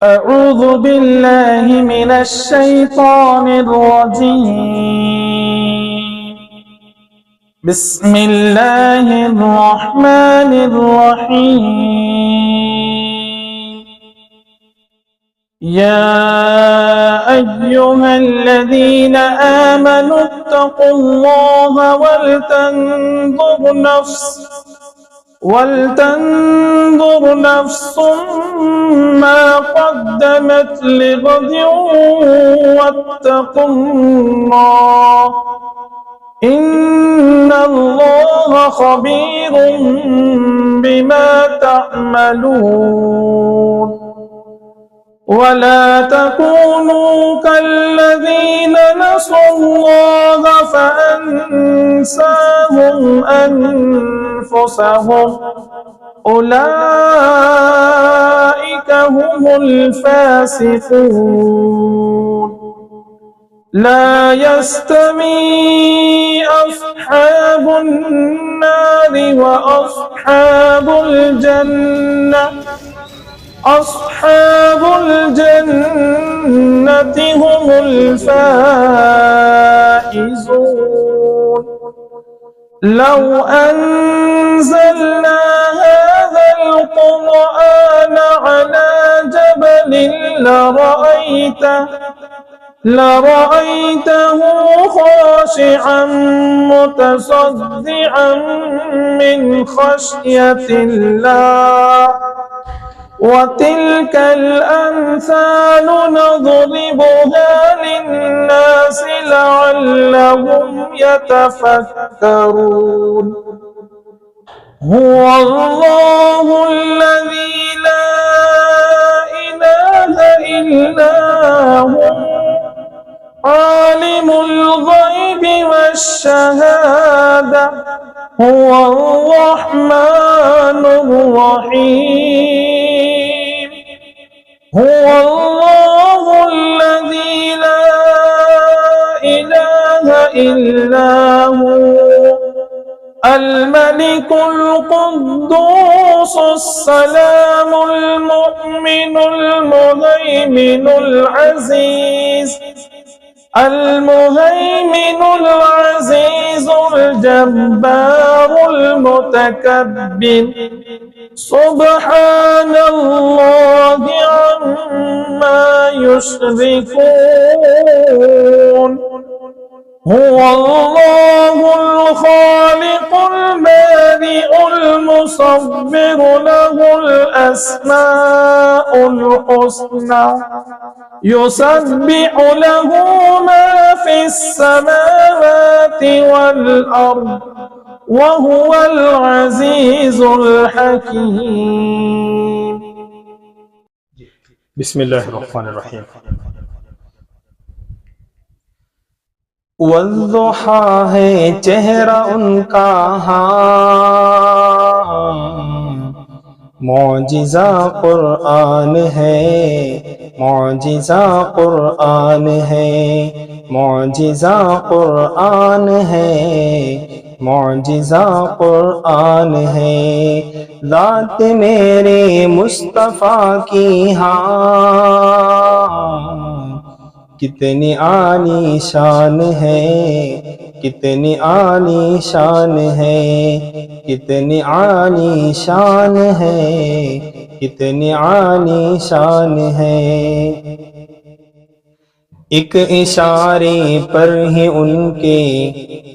أعوذ بالله من الشيطان الرجيم. بسم الله الرحمن الرحيم. يا أيها الذين آمنوا اتقوا الله ولتنظر نفس ما قدمت لغد واتقوا الله إن الله خبير بما تعملون. ولا تكونوا كالذين نسوا الله فأنساهم أنفسهم أولئك هم الفاسقون. لا يستوي أصحاب النار وأصحاب الجنة أصحاب الجنة هم الفائزون. لو أنزلنا هذا القرآن على جبل لرأيته خاشعا متصدعا من خشية الله. وتلك الأمثال نضربها للناس لعلهم يتفكرون. هو الله الذي لا إله إلا هو عالم الغيب والشهادة هو الرحمن الرحيم. هو الله الذي لا إله إلا هو الملك القدوس السلام المؤمن المهيمن العزيز الجبار المتكبر سبحان الله عما يشركون. هو الله الخالق البارئ المصور له الأسماء الحسنى يسبح له ما في السماوات والأرض وهو العزيز الحكيم. بسم الله الرحمن الرحیم. والضحیٰ ہے چہرہ ان کا ہاں، معجزہ قرآن ہے، معجزہ قرآن ہے، معجزہ قرآن ہے، معجزہ قرآن ہے. ذات میرے مصطفیٰ کی ہاں، کتنی عالی شان ہے، کتنی عالی شان ہے، کتنی عالی شان ہے، کتنی عالی شان ہے. ایک اشارے پر ہی ان کے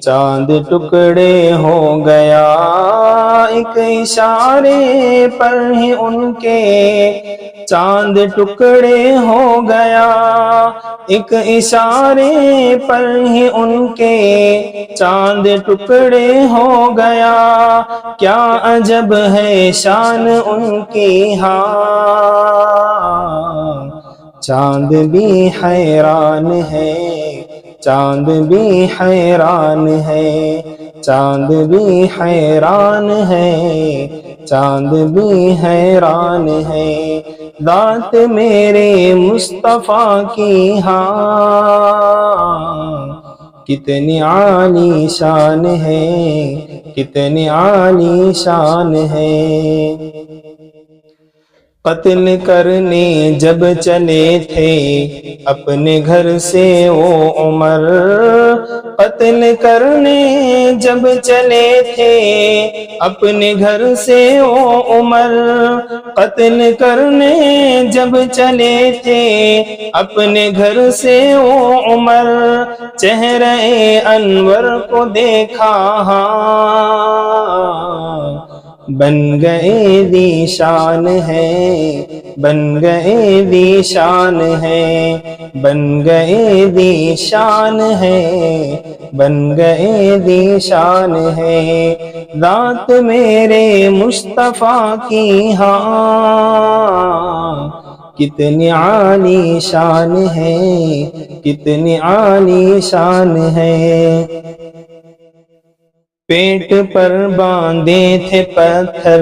چاند ٹکڑے ہو گیا، ایک اشارے پر ہی ان کے چاند ٹکڑے ہو گیا، ایک اشارے پر ہی ان کے چاند ٹکڑے ہو گیا. کیا عجب ہے شان ان کی ہاں، چاند بھی حیران ہے، چاند بھی حیران ہے، چاند بھی حیران ہے، چاند بھی حیران ہے. ذات میرے مصطفیٰ کی ہاں، کتنی عالی شان ہے، کتنی عالی شان ہے. قتل کرنے جب چلے تھے اپنے گھر سے وہ عمر، قتل کرنے جب چلے تھے اپنے گھر سے وہ عمر، قتل کرنے جب چلے تھے اپنے گھر سے وہ عمر، چہرہ انور کو دیکھا بن گئے ذی شان ہے، بن گئے ذی شان ہے، بن گئے ذی شان ہے، بن گئے ذی شان ہے، ذات میرے مصطفیٰ کی ہاں کتنی عالی شان ہے، کتنی عالی شان ہے۔ پیٹ پر باندھے تھے پتھر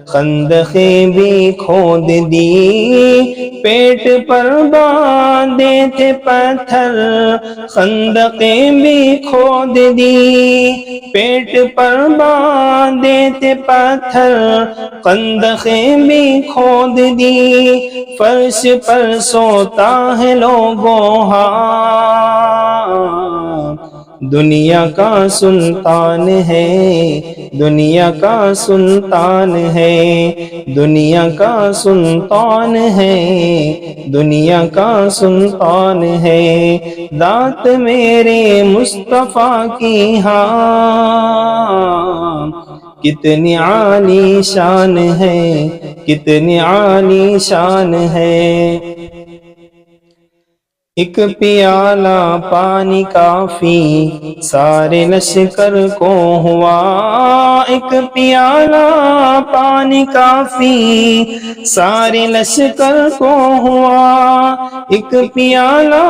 خندقیں بھی کھود دی، پیٹ پر باندھے تھے پتھر خندقیں بھی کھود دی، پیٹ پر باندھے تھے پتھر خندقیں بھی کھود دی، فرش پر سوتا ہے لوگوں ہاں دنیا کا سلطان ہے، دنیا کا سلطان ہے، دنیا کا سلطان ہے، دنیا کا سلطان ہے، ذات میرے مصطفیٰ کی ہاں کتنی عالی شان ہے، کتنی عالی شان ہے۔ ایک پیالہ پانی کافی سارے لشکر کو ہوا، ایک پیالہ پانی کافی سارے لشکر کو ہوا، ایک پیالہ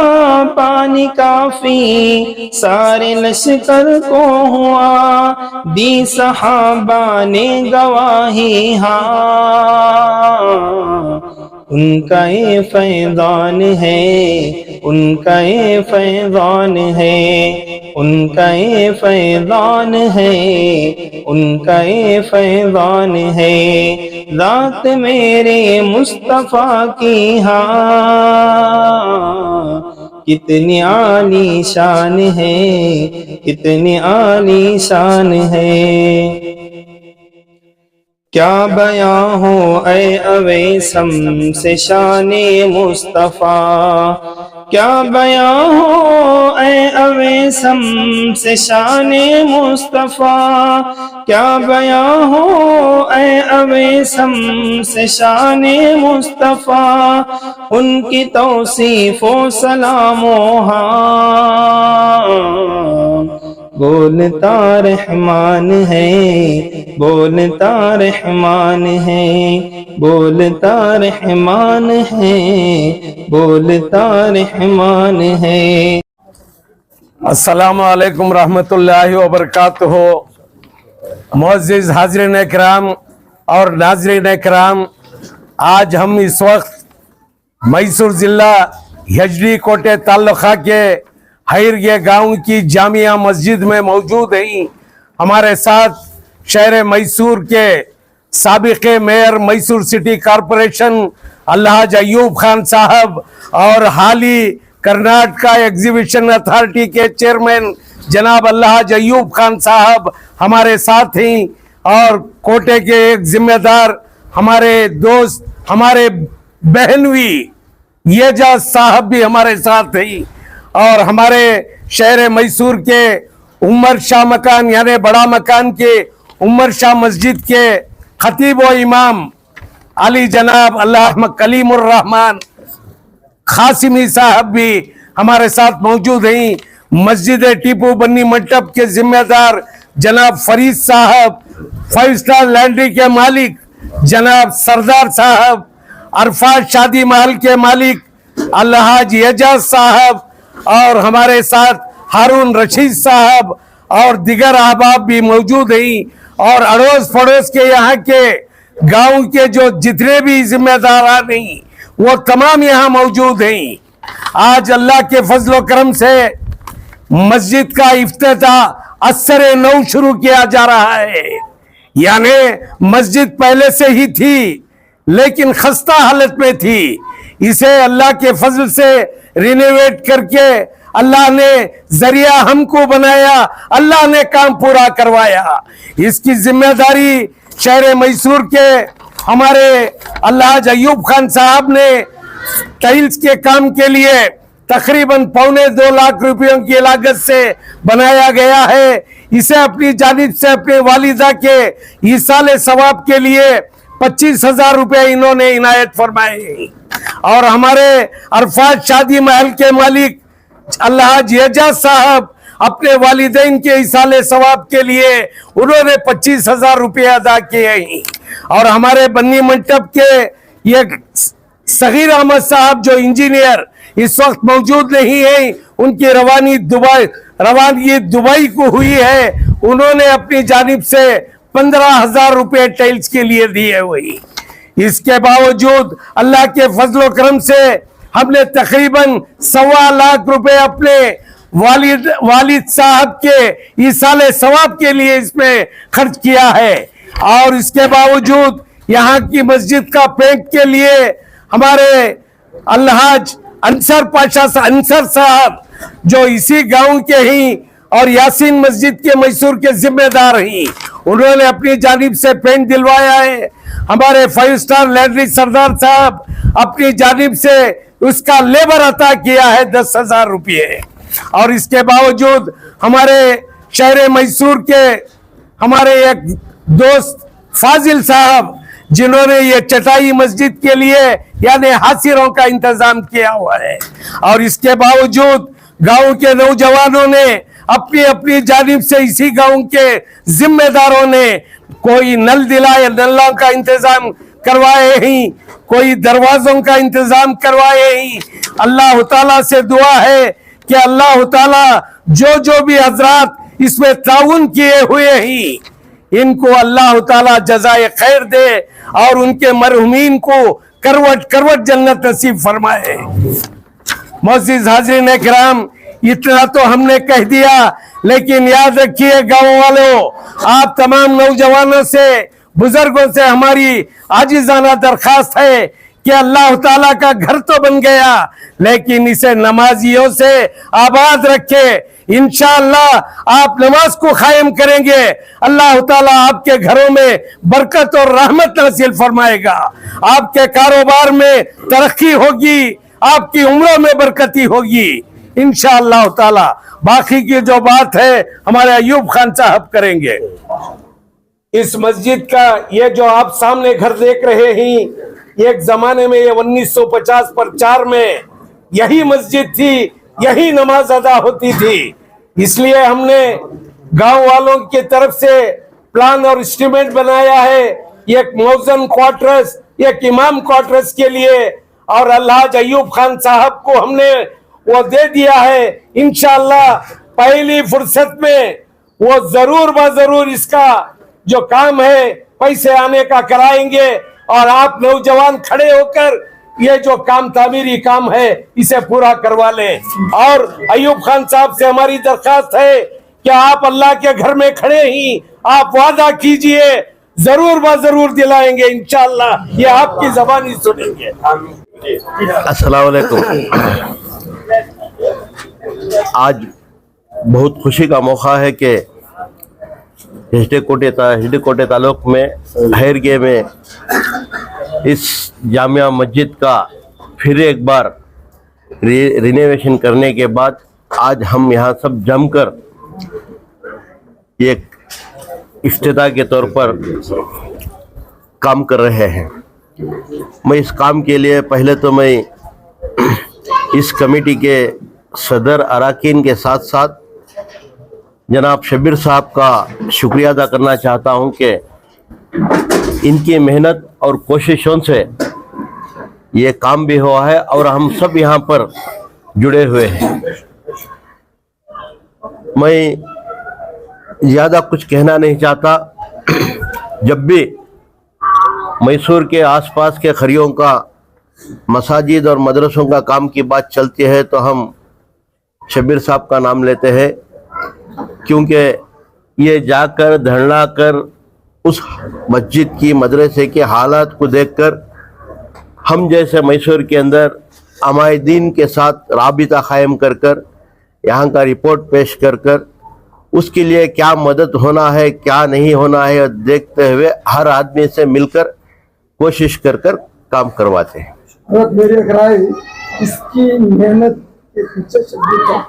پانی کافی سارے لشکر کو ہوا، دی صحابہ نے گواہی ہاں ان کا یہ فیضان ہے، ان کا یہ فیضان ہے، ان کا یہ فیضان ہے، ان کا یہ فیضان ہے، ذات میرے مصطفیٰ کی ہاں کتنی عالی شان ہے، کتنی عالی شان ہے۔ کیا بیاں ہو اے اویسم سے شان مصطفیٰ، کیا بیاں ہو اے اویسم سے شان مصطفیٰ، کیا بیاں ہو اے اویسم سے شان مصطفیٰ، ان کی توصیف و سلام و ہاں بولتا رحمان ہے، بولتا رحمان ہے، بولتا رحمان ہے، بولتا رحمان ہے۔ السلام علیکم رحمۃ اللہ وبرکاتہ۔ معزز حاضرین اکرام اور ناظرین اکرام، آج ہم اس وقت میسور ضلع ہجری کوٹے تعلقہ کے حیرگے گاؤں کی جامعہ مسجد میں موجود ہیں۔ ہمارے ساتھ شہر میسور کے سابق میئر میسور سٹی کارپوریشن الحاج ایوب خان صاحب اور حالی کرناٹکا ایگزیبیشن اتھارٹی کے چیئرمین جناب الحاج ایوب خان صاحب ہمارے ساتھ ہیں، اور کوٹے کے ایک ذمہ دار ہمارے دوست ہمارے بہنوی یجاز صاحب بھی ہمارے ساتھ ہیں، اور ہمارے شہر میسور کے عمر شاہ مکان یعنی بڑا مکان کے عمر شاہ مسجد کے خطیب و امام علی جناب علامہ کلیم الرحمن قاسمی صاحب بھی ہمارے ساتھ موجود ہیں۔ مسجد ٹیپو بنی منٹپ کے ذمہ دار جناب فرید صاحب، 5 اسٹار لینڈری کے مالک جناب سردار صاحب، عرفات شادی محل کے مالک الحاج اعجاز صاحب، اور ہمارے ساتھ ہارون رشید صاحب اور دیگر احباب بھی موجود ہیں، اور اڑوس پڑوس کے یہاں کے گاؤں کے جو جتنے بھی ذمہ داران ہیں وہ تمام یہاں موجود ہیں۔ آج اللہ کے فضل و کرم سے مسجد کا افتتاح عصر نو شروع کیا جا رہا ہے، یعنی مسجد پہلے سے ہی تھی لیکن خستہ حالت میں تھی. اسے اللہ کے فضل سے رینویٹ کر کے اللہ نے ذریعہ ہم کو بنایا, اللہ نے کام پورا کروایا. اس کی ذمہ داری شہر میسور کے ہمارے الحاج ایوب خان صاحب نے ٹائلز کے کام کے لیے تقریباً 2.25 لاکھ روپیوں کی لاگت سے بنایا گیا ہے. اسے اپنی جانب سے اپنے والدہ کے ایصال ثواب کے لیے 25,000 روپے انہوں نے عنایت فرمائے. اور ہمارے عرفات شادی محل کے مالک الحاج اعجاز صاحب اپنے والدین کے ایصال ثواب کے لیے انہوں نے 25,000 روپے ادا کیے ہیں. اور ہمارے بنی منٹپ کے یہ صغیر احمد صاحب جو انجینئر اس وقت موجود نہیں ہیں, ان کی روانگی دبئی کو ہوئی ہے, انہوں نے اپنی جانب سے 15,000 روپے ٹائلز کے لیے دیے ہوئی. اس کے باوجود اللہ کے فضل و کرم سے ہم نے تقریباً 1.25 لاکھ روپے اپنے والد صاحب کے ایصال ثواب کے لیے اس میں خرچ کیا ہے. اور اس کے باوجود یہاں کی مسجد کا پینٹ کے لیے ہمارے الحاج انصر صاحب جو اسی گاؤں کے ہیں اور یاسین مسجد کے میسور کے ذمہ دار ہیں, انہوں نے اپنی جانب سے پینٹ دلوایا ہے. ہمارے 5 اسٹار لیڈری سردار صاحب اپنی جانب سے اس کا لیبر عطا کیا ہے 10,000 روپے. اور اس کے باوجود ہمارے شہر میسور کے ہمارے ایک دوست فاضل صاحب جنہوں نے یہ چٹائی مسجد کے لیے یعنی حاصروں کا انتظام کیا ہوا ہے, اور اس کے باوجود گاؤں کے نوجوانوں نے اپنی اپنی جانب سے اسی گاؤں کے ذمہ داروں نے کوئی نل دلائے, نلوں کا انتظام کروائے ہیں, کوئی دروازوں کا انتظام کروائے ہیں. اللہ تعالیٰ سے دعا ہے کہ اللہ تعالیٰ جو بھی حضرات اس میں تعاون کیے ہوئے ہیں ان کو اللہ تعالیٰ جزائے خیر دے اور ان کے مرحومین کو کروٹ کروٹ جنت نصیب فرمائے. معزز حاضرین کرام, اتنا تو ہم نے کہہ دیا, لیکن یاد رکھیے گاؤں والوں, آپ تمام نوجوانوں سے بزرگوں سے ہماری عاجزانہ درخواست ہے کہ اللہ تعالیٰ کا گھر تو بن گیا لیکن اسے نمازیوں سے آباد رکھے. انشاءاللہ آپ نماز کو قائم کریں گے, اللہ تعالیٰ آپ کے گھروں میں برکت اور رحمت نازل فرمائے گا, آپ کے کاروبار میں ترقی ہوگی, آپ کی عمروں میں برکتی ہوگی انشاءاللہ تعالیٰ. باقی کی جو بات ہے ہمارے ایوب خان صاحب کریں گے. اس مسجد کا یہ جو آپ سامنے گھر دیکھ رہے ہیں, ایک زمانے میں یہ 1950 میں یہی مسجد تھی, یہی نماز ادا ہوتی تھی. اس لیے ہم نے گاؤں والوں کی طرف سے پلان اور اسٹیمیٹ بنایا ہے, ایک موزن کوارٹرز, ایک امام کوارٹرز کے لیے, اور الحاج ایوب خان صاحب کو ہم نے وہ دے دیا ہے. انشاءاللہ پہلی فرصت میں وہ ضرور اس کا جو کام ہے پیسے آنے کا کرائیں گے, اور آپ نوجوان کھڑے ہو کر یہ جو کام تعمیری کام ہے اسے پورا کروا لیں. اور ایوب خان صاحب سے ہماری درخواست ہے کہ آپ اللہ کے گھر میں کھڑے ہیں, آپ وعدہ کیجئے ضرور دلائیں گے انشاءاللہ, یہ آپ کی زبانی سنیں گے. السلام علیکم. آج بہت خوشی کا موقع ہے کہ ہجڑے کوٹے تعلق میں ہیرگے میں اس جامعہ مسجد کا پھر ایک بار رینویشن کرنے کے بعد آج ہم یہاں سب جم کر ایک افتتاح کے طور پر کام کر رہے ہیں. میں اس کام کے لیے پہلے تو میں اس کمیٹی کے صدر اراکین کے ساتھ ساتھ جناب شبیر صاحب کا شکریہ ادا کرنا چاہتا ہوں کہ ان کی محنت اور کوششوں سے یہ کام بھی ہوا ہے اور ہم سب یہاں پر جڑے ہوئے ہیں. میں زیادہ کچھ کہنا نہیں چاہتا. جب بھی میسور کے آس پاس کے خریوں کا مساجد اور مدرسوں کا کام کی بات چلتی ہے تو ہم شبیر صاحب کا نام لیتے ہیں, کیونکہ یہ جا کر دھرنا کر اس مسجد کی مدرسے کے حالات کو دیکھ کر ہم جیسے میسور کے اندر عمائدین کے ساتھ رابطہ قائم کر کر یہاں کا رپورٹ پیش کر کر اس کے لیے کیا مدد ہونا ہے کیا نہیں ہونا ہے دیکھتے ہوئے ہر آدمی سے مل کر کوشش کر کر کام کرواتے ہیں. حضرت میری ایک رائے اس کی محنت کے پیچھے شبیر صاحب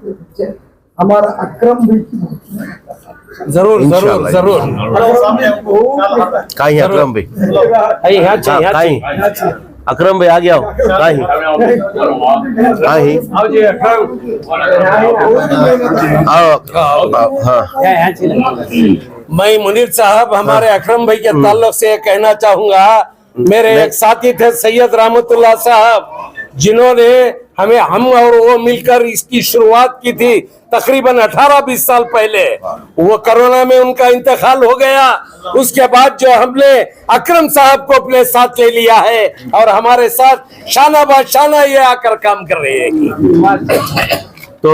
کے پیچھے ہمارا اکرم بھی کی ضرور ضرور ضرور. کہیں اکرم بھائی اکرم بھائی آ گیا ہو کہیں میں منیر صاحب ہمارے اکرم بھائی کے تعلق سے کہنا چاہوں گا. میرے ایک ساتھی تھے سید رحمت اللہ صاحب جنہوں نے ہم اور وہ مل کر اس کی شروعات کی تھی تقریباً 18-20 سال پہلے. وہ کرونا میں ان کا انتقال ہو گیا. اس کے بعد جو ہم نے اکرم صاحب کو اپنے ساتھ لے لیا ہے اور ہمارے ساتھ شانہ بہ شانہ یہ آ کر کام کر رہے ہیں. تو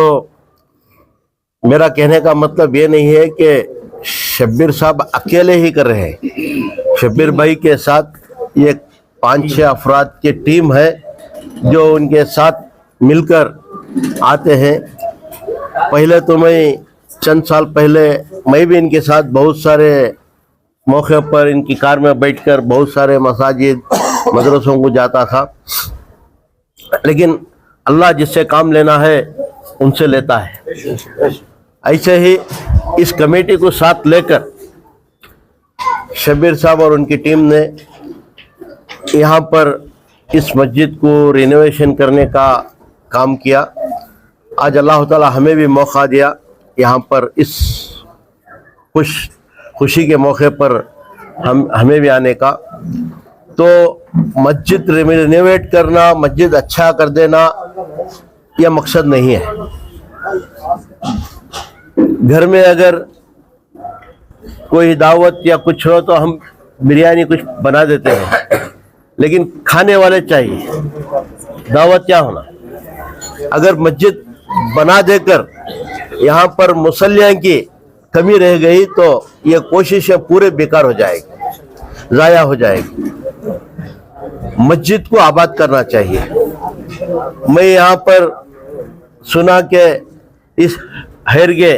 میرا کہنے کا مطلب یہ نہیں ہے کہ شبیر صاحب اکیلے ہی کر رہے ہیں. شبیر بھائی کے ساتھ یہ 5-6 افراد کی ٹیم ہے جو ان کے ساتھ مل کر آتے ہیں. پہلے تو میں چند سال پہلے میں بھی ان کے ساتھ بہت سارے موقع پر ان کی کار میں بیٹھ کر بہت سارے مساجد مدرسوں کو جاتا تھا. لیکن اللہ جس سے کام لینا ہے ان سے لیتا ہے. ایسے ہی اس کمیٹی کو ساتھ لے کر شبیر صاحب اور ان کی ٹیم نے یہاں پر اس مسجد کو رینوویشن کرنے کا کام کیا. آج اللہ تعالی ہمیں بھی موقع دیا یہاں پر اس خوشی کے موقع پر ہمیں بھی آنے کا. تو مسجد رینوویٹ کرنا مسجد اچھا کر دینا یہ مقصد نہیں ہے. گھر میں اگر کوئی دعوت یا کچھ ہو تو ہم بریانی کچھ بنا دیتے ہیں لیکن کھانے والے چاہیے. دعوت کیا ہونا. اگر مسجد بنا دے کر یہاں پر مصلیاں کی کمی رہ گئی تو یہ کوششیں پورے بیکار ہو جائے گی ضائع ہو جائے گی. مسجد کو آباد کرنا چاہیے. میں یہاں پر سنا کہ اس ہیرگے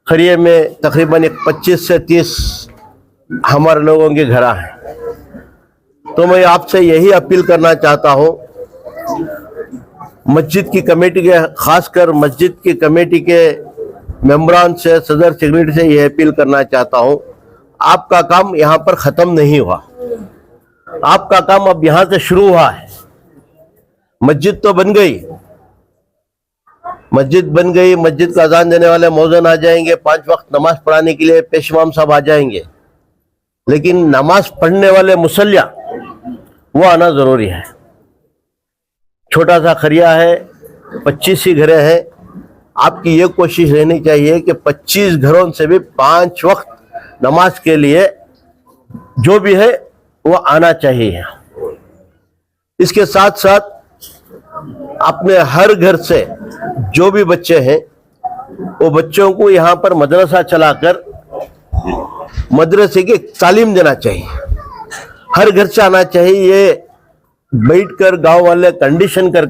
خریے میں تقریباً 25 سے 30 ہمارے لوگوں کے گھر ہیں. تو میں آپ سے یہی اپیل کرنا چاہتا ہوں مسجد کی کمیٹی کے خاص کر مسجد کی کمیٹی کے ممبران سے صدر سیکریٹری سے یہ اپیل کرنا چاہتا ہوں آپ کا کام یہاں پر ختم نہیں ہوا. آپ کا کام اب یہاں سے شروع ہوا ہے. مسجد تو بن گئی مسجد کا اذان دینے والے مؤذن آ جائیں گے 5 وقت نماز پڑھانے کے لیے پیش امام صاحب آ جائیں گے لیکن نماز پڑھنے والے مصلیہ وہ آنا ضروری ہے. چھوٹا سا خریہ ہے 25 ہی گھریں ہیں. آپ کی یہ کوشش رہنی چاہیے کہ 25 گھروں سے بھی 5 وقت نماز کے لیے جو بھی ہے وہ آنا چاہیے. اس کے ساتھ ساتھ اپنے ہر گھر سے جو بھی بچے ہیں وہ بچوں کو یہاں پر مدرسہ چلا کر مدرسے کی تعلیم دینا چاہیے. ہر گھر سے آنا چاہیے. یہ بیٹھ کر گاؤں والے کنڈیشن کر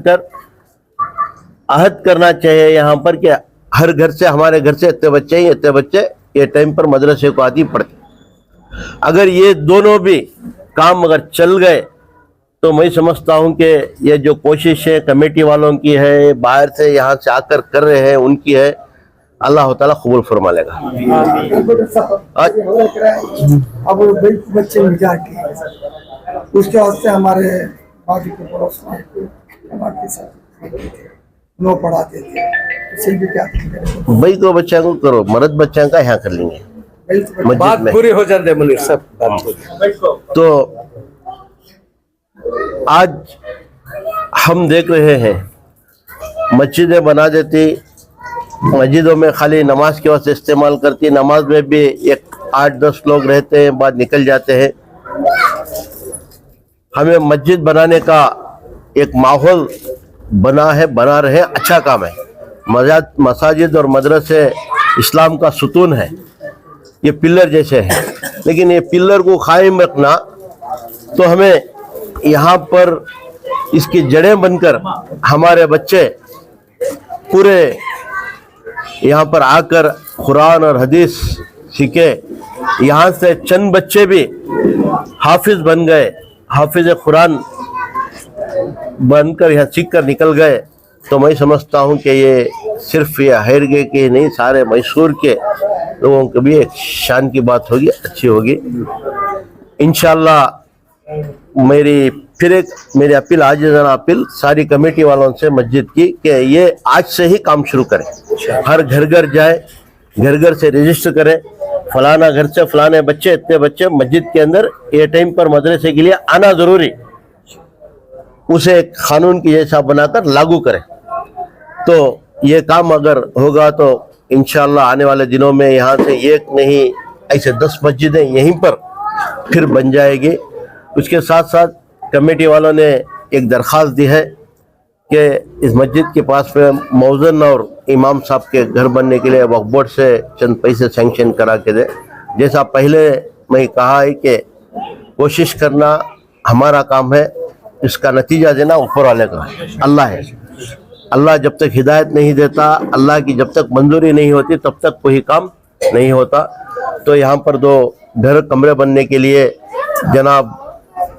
عہد کرنا چاہیے یہاں پر کہ ہر گھر سے ہمارے گھر سے اتنے بچے یہ ٹائم پر مدرسے کو آتی پڑھتے. اگر یہ دونوں بھی کام اگر چل گئے تو میں سمجھتا ہوں کہ یہ جو کوشش ہے کمیٹی والوں کی ہے باہر سے یہاں سے آ کر رہے ہیں ان کی ہے اللہ تعالیٰ قبول فرما لے گا. اب بچے مجا کے اس کے واسطے ہمارے باقی کے پڑوس کے ساتھ نو پڑھاتے تھے اسے بھی کیا بھائی تو بچوں کو کرو مرد بچوں کا یہاں کر لیں گے بات پوری ہو جاتے منیر صاحب. تو آج ہم دیکھ رہے ہیں مسجدیں بنا دیتی مسجدوں میں خالی نماز کے واسطے استعمال کرتی. نماز میں بھی 8-10 لوگ رہتے ہیں بعد نکل جاتے ہیں. ہمیں مسجد بنانے کا ایک ماحول بنا رہے اچھا کام ہے. مساجد اور مدرسے اسلام کا ستون ہے. یہ پلر جیسے ہیں لیکن یہ پلر کو قائم رکھنا تو ہمیں یہاں پر اس کی جڑیں بن کر ہمارے بچے پورے یہاں پر آ کر قرآن اور حدیث سیکھے. یہاں سے چند بچے بھی حافظ بن گئے, حافظ قرآن بن کر یہاں سیکھ کر نکل گئے. تو میں سمجھتا ہوں کہ یہ صرف یہ ہیرگے کے نہیں, سارے میسور کے لوگوں کو بھی ایک شان کی بات ہوگی, اچھی ہوگی انشاءاللہ. میری اپیل, عاجزانہ اپیل ساری کمیٹی والوں سے مسجد کی کہ یہ آج سے ہی کام شروع کریں. ہر گھر گھر جائے, گھر گھر سے رجسٹر کریں, فلانا گھر سے فلانے بچے, اتنے بچے مسجد کے اندر یہ ٹائم پر مدرسے کے لیے آنا ضروری, اسے ایک قانون کی جیسا بنا کر لاگو کریں. تو یہ کام اگر ہوگا تو انشاءاللہ آنے والے دنوں میں یہاں سے ایک نہیں ایسے 10 مسجدیں یہیں پر پھر بن جائے گی. اس کے ساتھ ساتھ کمیٹی والوں نے ایک درخواست دی ہے کہ اس مسجد کے پاس میں موزن اور امام صاحب کے گھر بننے کے لیے وقف بورڈ سے چند پیسے سینکشن کرا کے دے. جیسا پہلے میں کہا ہے کہ کوشش کرنا ہمارا کام ہے, اس کا نتیجہ دینا اوپر والے کا اللہ ہے. اللہ جب تک ہدایت نہیں دیتا, اللہ کی جب تک منظوری نہیں ہوتی تب تک کوئی کام نہیں ہوتا. تو یہاں پر 2 گھر کمرے بننے کے لیے جناب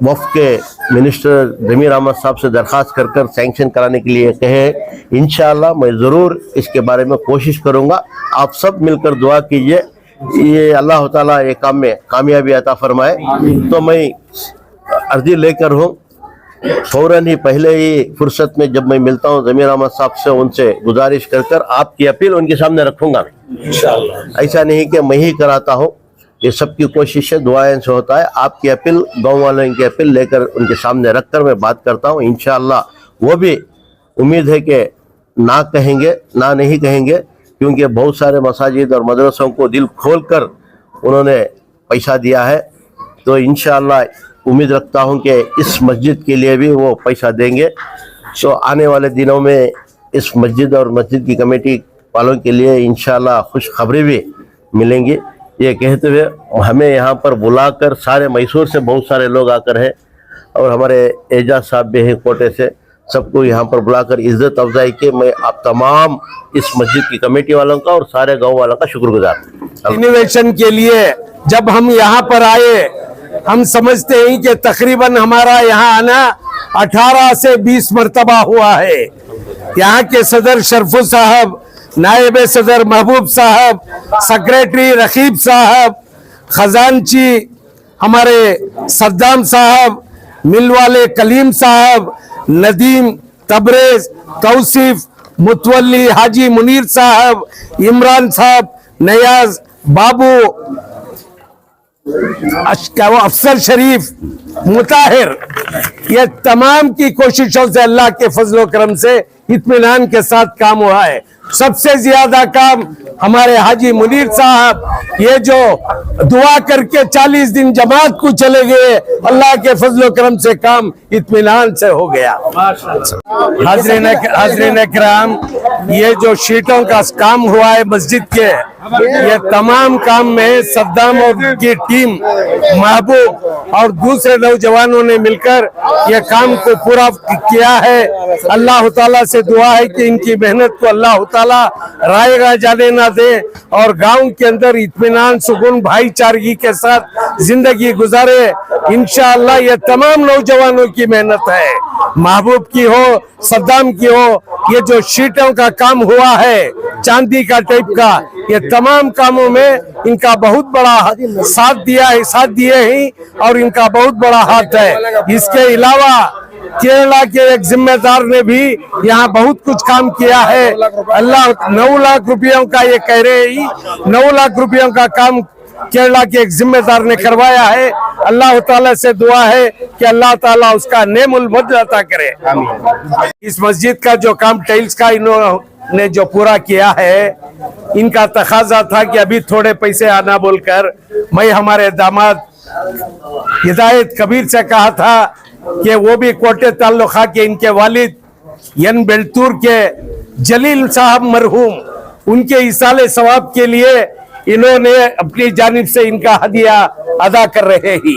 وفد کے منسٹر ضمیر احمد صاحب سے درخواست کر سینکشن کرانے کے لیے کہے. انشاءاللہ میں ضرور اس کے بارے میں کوشش کروں گا. آپ سب مل کر دعا کیجئے, یہ اللہ تعالیٰ یہ کام میں کامیابی عطا فرمائے. تو میں عرضی لے کر ہوں, فوراً ہی پہلے ہی فرصت میں جب میں ملتا ہوں ضمیر احمد صاحب سے, ان سے گزارش کر آپ کی اپیل ان کے سامنے رکھوں گا. ایسا نہیں کہ میں ہی کراتا ہوں, یہ سب کی کوشش ہے, دعائیں سے ہوتا ہے. آپ کی اپیل, گاؤں والوں کی اپیل لے کر ان کے سامنے رکھ کر میں بات کرتا ہوں. انشاءاللہ وہ بھی امید ہے کہ نہ کہیں گے, نہ نہیں کہیں گے, کیونکہ بہت سارے مساجد اور مدرسوں کو دل کھول کر انہوں نے پیسہ دیا ہے. تو انشاءاللہ امید رکھتا ہوں کہ اس مسجد کے لیے بھی وہ پیسہ دیں گے. تو آنے والے دنوں میں اس مسجد اور مسجد کی کمیٹی والوں کے لیے انشاءاللہ خوشخبری بھی ملیں گی. یہ کہتے ہوئے ہمیں یہاں پر بلا کر سارے میسور سے بہت سارے لوگ آ کر ہیں, اور ہمارے اعجاز صاحب بھی ہیں کوٹے سے, سب کو یہاں پر بلا کر عزت افزائی کے میں آپ تمام اس مسجد کی کمیٹی والوں کا اور سارے گاؤں والوں کا شکر گزار ہوں. انوویشن کے لیے جب ہم یہاں پر آئے, ہم سمجھتے ہیں کہ تقریباً ہمارا یہاں آنا 18 سے 20 مرتبہ ہوا ہے. یہاں کے صدر شرفو صاحب, نائب صدر محبوب صاحب, سیکریٹری رقیب صاحب, خزانچی ہمارے صدام صاحب, مل والے کلیم صاحب, ندیم, تبریز, توصیف, متولی, حاجی منیر صاحب, عمران صاحب, نیاز, بابو, افسر شریف, مطاہر, یہ تمام کی کوششوں سے اللہ کے فضل و کرم سے اطمینان کے ساتھ کام ہوا ہے. سب سے زیادہ کام ہمارے حاجی منیر صاحب, یہ جو دعا کر کے 40 دن جماعت کو چلے گئے, اللہ کے فضل و کرم سے کام اطمینان سے ہو گیا. حاضرین اکرام, یہ جو شیٹوں کا کام ہوا ہے مسجد کے, یہ تمام کام میں صدام اور ان کی ٹیم, محبوب اور دوسرے نوجوانوں نے مل کر یہ کام کو پورا کیا ہے. اللہ تعالیٰ سے دعا ہے کہ ان کی محنت کو اللہ تعالیٰ رائے گاہ جانے نہ دے, اور گاؤں کے اندر اطمینان, سکون, بھائی چارگی کے ساتھ زندگی گزارے. انشاءاللہ یہ تمام نوجوانوں کی محنت ہے, محبوب کی ہو, صدام کی ہو. یہ جو شیٹوں کا کام ہوا ہے چاندی کا ٹائپ کا, یہ تمام کاموں میں ان کا بہت بڑا ساتھ دیے ہیں, اور ان کا بہت بڑا ہاتھ ہے. اس کے علاوہ کیرلا کے ایک ذمہ دار نے بھی یہاں بہت کچھ کام کیا ہے. اللہ 9 لاکھ روپیوں کا, یہ کہہ رہے ہیں 9 لاکھ روپیوں کا کام کیرلا کے ایک ذمہ دار نے کروایا ہے. اللہ تعالیٰ سے دعا ہے کہ اللہ تعالیٰ اس کا نعم البدل عطا کرے. اس مسجد کا جو کام ٹائلز کا انہوں نے جو پورا کیا ہے, ان کا تقاضا تھا کہ ابھی تھوڑے پیسے آنا بول کر میں ہمارے داماد ہدایت کبیر سے کہا تھا کہ وہ بھی کوٹے تعلقہ کے ان کے والد ین بیلتور کے جلیل صاحب مرحوم, ان کے ایصال ثواب کے لیے انہوں نے اپنی جانب سے ان کا ہدیہ ادا کر رہے ہی.